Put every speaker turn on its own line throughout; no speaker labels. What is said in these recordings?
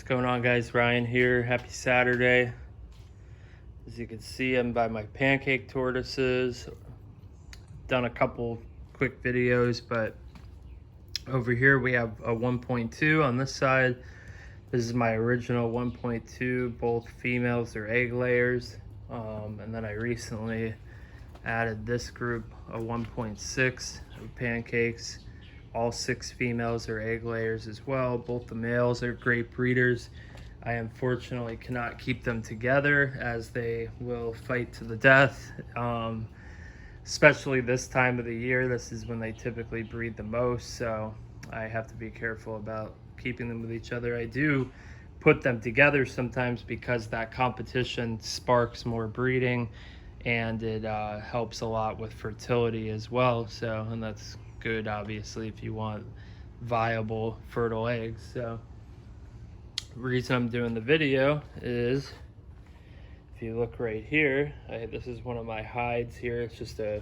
What's going on, guys? Ryan here. Happy Saturday. As you can see, I'm by my Pancake tortoises. Done a couple quick videos, but over here we have a 1.2 on this side. This is my original 1.2. Both females are egg layers. And then I recently added this group, a 1.6 of Pancakes. All 6 females are egg layers as well. Both the males are great breeders. I unfortunately cannot keep them together as they will fight to the death. Especially this time of the year, this is when they typically breed the most, so I have to be careful about keeping them with each other. I do put them together sometimes because that competition sparks more breeding, and it helps a lot with fertility as well. So, and that's good, obviously, if you want viable, fertile eggs. So the reason I'm doing the video is, if you look right here, this is one of my hides here. It's just a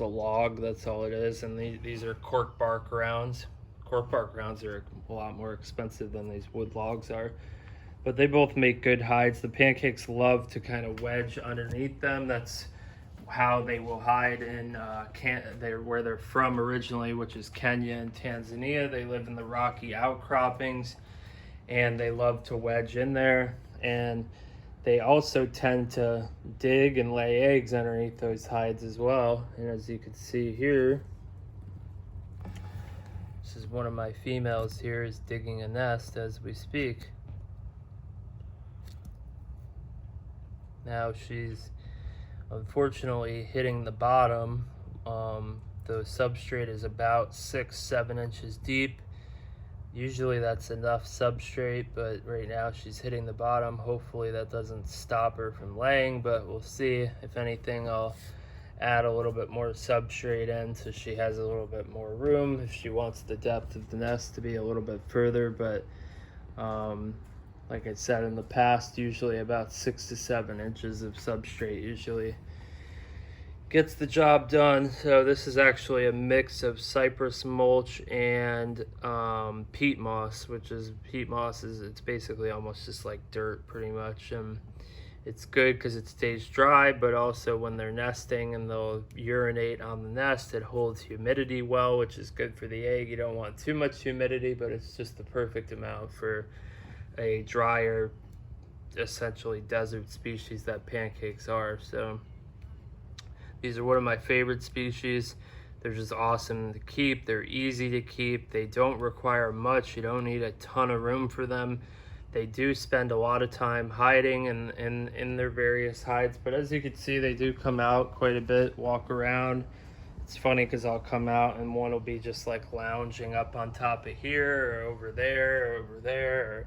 log, that's all it is. And these are cork bark rounds. Cork bark rounds are a lot more expensive than these wood logs are, but they both make good hides. The Pancakes love to kind of wedge underneath them. That's how they will hide in where they're from originally, which is Kenya and Tanzania. They live in the rocky outcroppings, and they love to wedge in there. And they also tend to dig and lay eggs underneath those hides as well. And as you can see here, this is one of my females here is digging a nest as we speak. Now she's unfortunately hitting the bottom. The substrate is about 6-7 inches deep. Usually that's enough substrate, but right now she's hitting the bottom. Hopefully that doesn't stop her from laying, but we'll see. If anything, I'll add a little bit more substrate in so she has a little bit more room if she wants the depth of the nest to be a little bit further. But like I said in the past, usually about 6 to 7 inches of substrate usually gets the job done. So this is actually a mix of cypress mulch and peat moss, which is it's basically almost just like dirt pretty much. And it's good because it stays dry, but also when they're nesting and they'll urinate on the nest, it holds humidity well, which is good for the egg. You don't want too much humidity, but it's just the perfect amount for a drier, essentially desert species that Pancakes are. So these are one of my favorite species. They're just awesome to keep. They're easy to keep. They don't require much. You don't need a ton of room for them. They do spend a lot of time hiding in their various hides, but as you can see, they do come out quite a bit, walk around. It's funny because I'll come out and one will be just like lounging up on top of here or over there or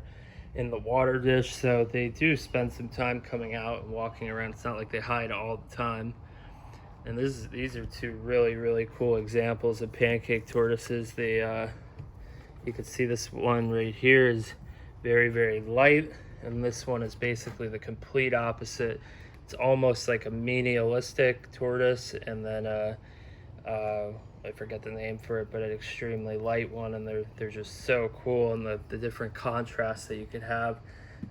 in the water dish. So they do spend some time coming out and walking around. It's not like they hide all the time. And these are two really cool examples of Pancake tortoises. They you can see this one right here is very light, and this one is basically the complete opposite. It's almost like a menialistic tortoise, and then I forget the name for it, but an extremely light one. And they're just so cool, and the different contrasts that you can have.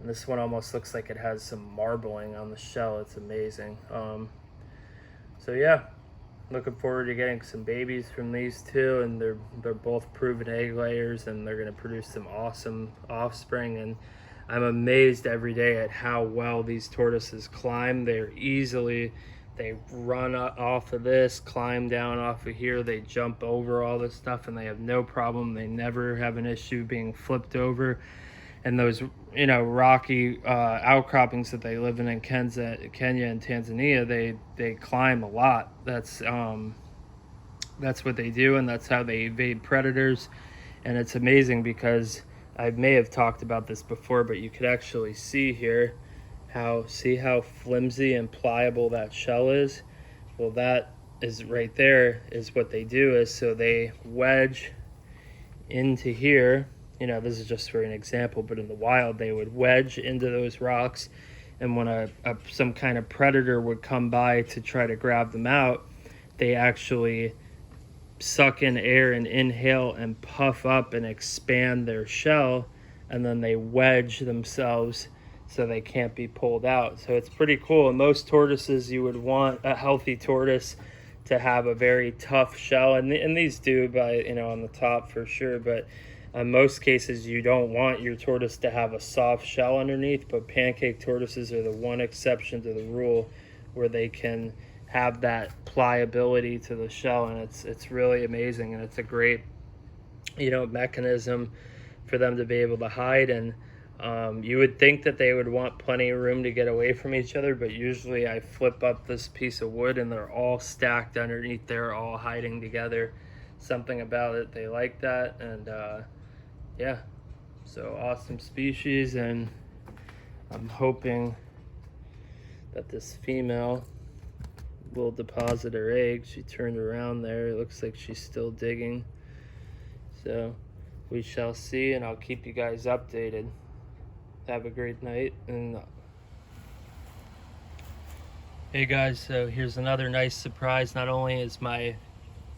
And this one almost looks like it has some marbling on the shell. It's amazing. So yeah, looking forward to getting some babies from these two, and they're both proven egg layers, and they're going to produce some awesome offspring. And I'm amazed every day at how well these tortoises climb. They run off of this, climb down off of here, they jump over all this stuff, and they have no problem. They never have an issue being flipped over. And those, rocky outcroppings that they live in Kenya and Tanzania, they climb a lot. That's what they do, and that's how they evade predators. And it's amazing because I may have talked about this before, but you could actually see here see how flimsy and pliable that shell is. Well, that is right there is what they do is, so they wedge into here. This is just for an example, but in the wild, they would wedge into those rocks, and when some kind of predator would come by to try to grab them out, they actually suck in air and inhale and puff up and expand their shell and then they wedge themselves so they can't be pulled out. So it's pretty cool. In most tortoises, you would want a healthy tortoise to have a very tough shell, and these do by, on the top for sure, but in most cases you don't want your tortoise to have a soft shell underneath. But pancake tortoises are the one exception to the rule where they can have that pliability to the shell, and it's really amazing, and it's a great mechanism for them to be able to hide. And you would think that they would want plenty of room to get away from each other, but usually I flip up this piece of wood and they're all stacked underneath. They're all hiding together. Something about it, they like that. And yeah, so awesome species, and I'm hoping that this female will deposit her egg. She turned around there. It looks like she's still digging. So we shall see, and I'll keep you guys updated. Have a great night. And hey guys, so here's another nice surprise. Not only is my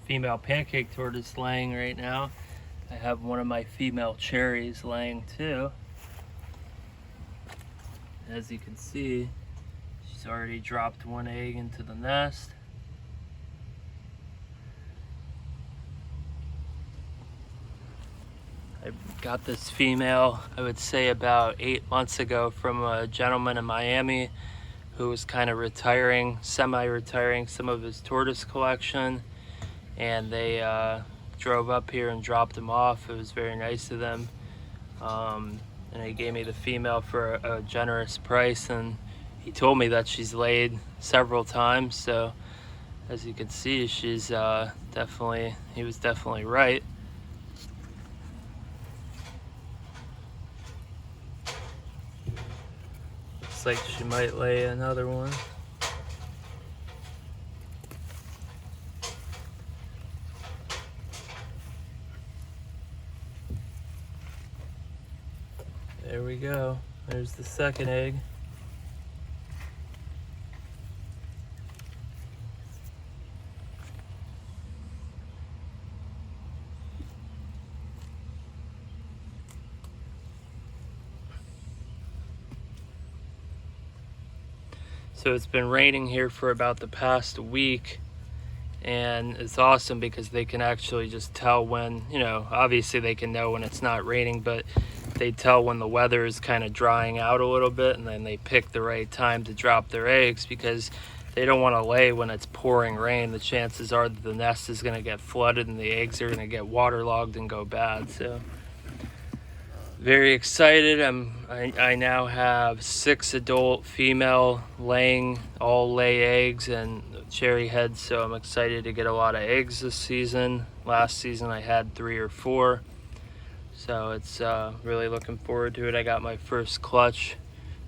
female pancake tortoise laying right now, I have one of my female cherries laying too. As you can see, she's already dropped one egg into the nest. I got this female, I would say about 8 months ago, from a gentleman in Miami who was kind of retiring, semi-retiring some of his tortoise collection, and they drove up here and dropped them off. It was very nice of them, and he gave me the female for a generous price, and he told me that she's laid several times. So as you can see, she's he was definitely right. Looks like she might lay another one. There we go. There's the second egg. So it's been raining here for about the past week, and it's awesome because they can actually just tell when, obviously they can know when it's not raining, but they tell when the weather is kind of drying out a little bit, and then they pick the right time to drop their eggs because they don't want to lay when it's pouring rain. The chances are that the nest is going to get flooded and the eggs are going to get waterlogged and go bad. So very excited. I now have 6 adult female all lay eggs and Cherryhead, so I'm excited to get a lot of eggs this season. Last season I had 3 or 4, so it's really looking forward to it. I got my first clutch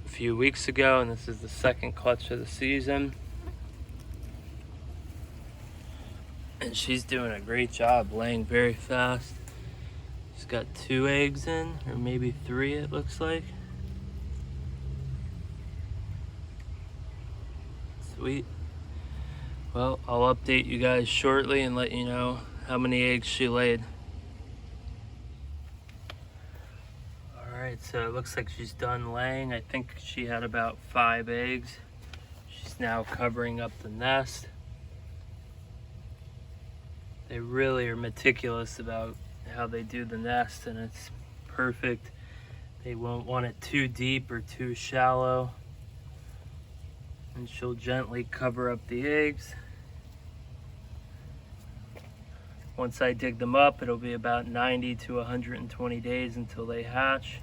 a few weeks ago, and this is the second clutch of the season, and she's doing a great job laying very fast. She's got 2 eggs in, or maybe 3 it looks like. Sweet. Well, I'll update you guys shortly and let you know how many eggs she laid. Alright, so it looks like she's done laying. I think she had about 5 eggs. She's now covering up the nest. They really are meticulous about how they do the nest, and it's perfect. They won't want it too deep or too shallow, and she'll gently cover up the eggs. Once I dig them up, it'll be about 90 to 120 days until they hatch.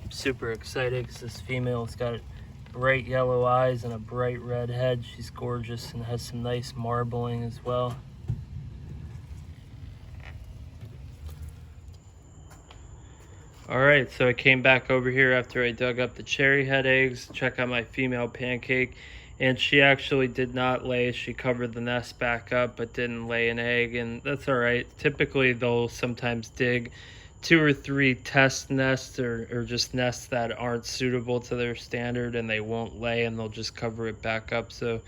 I'm super excited because this female's got bright yellow eyes and a bright red head. She's gorgeous and has some nice marbling as well. Alright, so I came back over here after I dug up the Cherryhead eggs, check out my female Pancake, and she actually did not lay. She covered the nest back up but didn't lay an egg, and that's alright. Typically they'll sometimes dig 2 or 3 test nests or just nests that aren't suitable to their standard, and they won't lay and they'll just cover it back up, so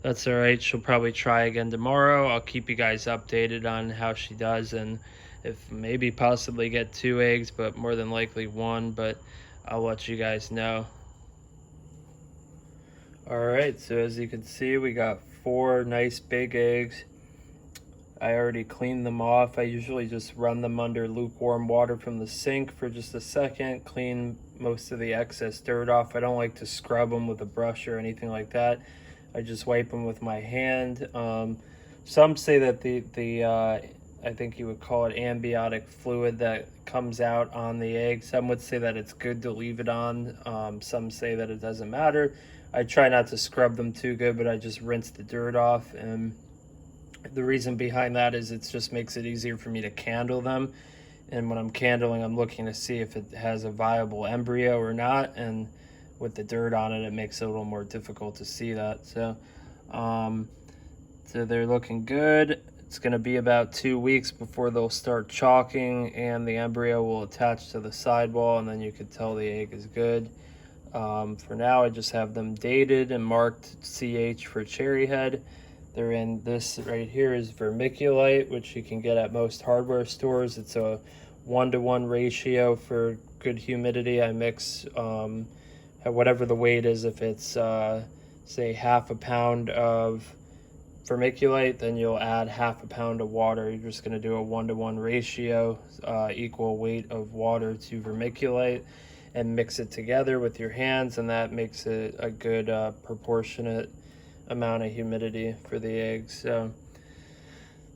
that's alright. She'll probably try again tomorrow. I'll keep you guys updated on how she does, and if maybe possibly get 2 eggs, but more than likely 1, but I'll let you guys know. All right, so as you can see, we got 4 nice big eggs. I already cleaned them off. I usually just run them under lukewarm water from the sink for just a second, clean most of the excess dirt off. I don't like to scrub them with a brush or anything like that. I just wipe them with my hand. Some say that I think you would call it amniotic fluid that comes out on the egg. Some would say that it's good to leave it on. Some say that it doesn't matter. I try not to scrub them too good, but I just rinse the dirt off. And the reason behind that is it just makes it easier for me to candle them. And when I'm candling, I'm looking to see if it has a viable embryo or not. And with the dirt on it, it makes it a little more difficult to see that. So they're looking good. It's going to be about 2 weeks before they'll start chalking and the embryo will attach to the sidewall, and then you can tell the egg is good. For now, I just have them dated and marked CH for Cherryhead. They're in this right here is vermiculite, which you can get at most hardware stores. It's a 1-to-1 ratio for good humidity. I mix whatever the weight is. If it's say half a pound of vermiculite, then you'll add half a pound of water. You're just going to do a 1-to-1 ratio, equal weight of water to vermiculite, and mix it together with your hands, and that makes it a good proportionate amount of humidity for the eggs. So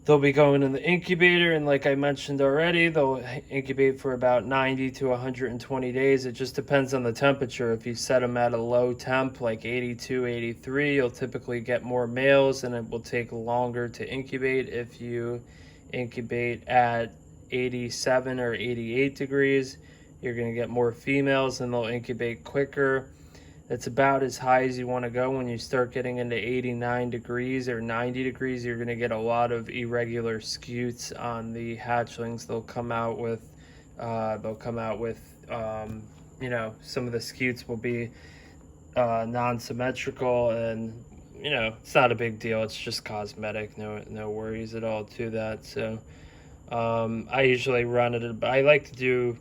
they'll be going in the incubator, and like I mentioned already, they'll incubate for about 90 to 120 days. It just depends on the temperature. If you set them at a low temp like 82, 83, you'll typically get more males, and it will take longer to incubate. If you incubate at 87 or 88 degrees, you're going to get more females, and they'll incubate quicker. That's about as high as you want to go. When you start getting into 89 degrees or 90 degrees, you're going to get a lot of irregular scutes on the hatchlings. They'll come out with, you know, some of the scutes will be non-symmetrical, and you know, it's not a big deal. It's just cosmetic. No worries at all to that. So I usually run it. I like to do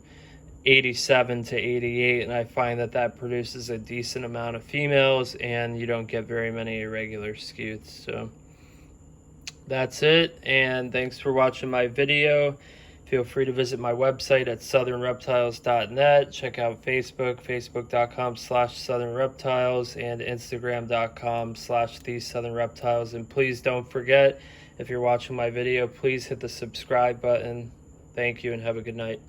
87 to 88, and I find that that produces a decent amount of females, and you don't get very many irregular scutes. So that's it, and thanks for watching my video. Feel free to visit my website at southernreptiles.net. Check out Facebook, facebook.com/southernreptiles, and instagram.com/thesouthernreptiles. And please don't forget, if you're watching my video, please hit the subscribe button. Thank you, and have a good night.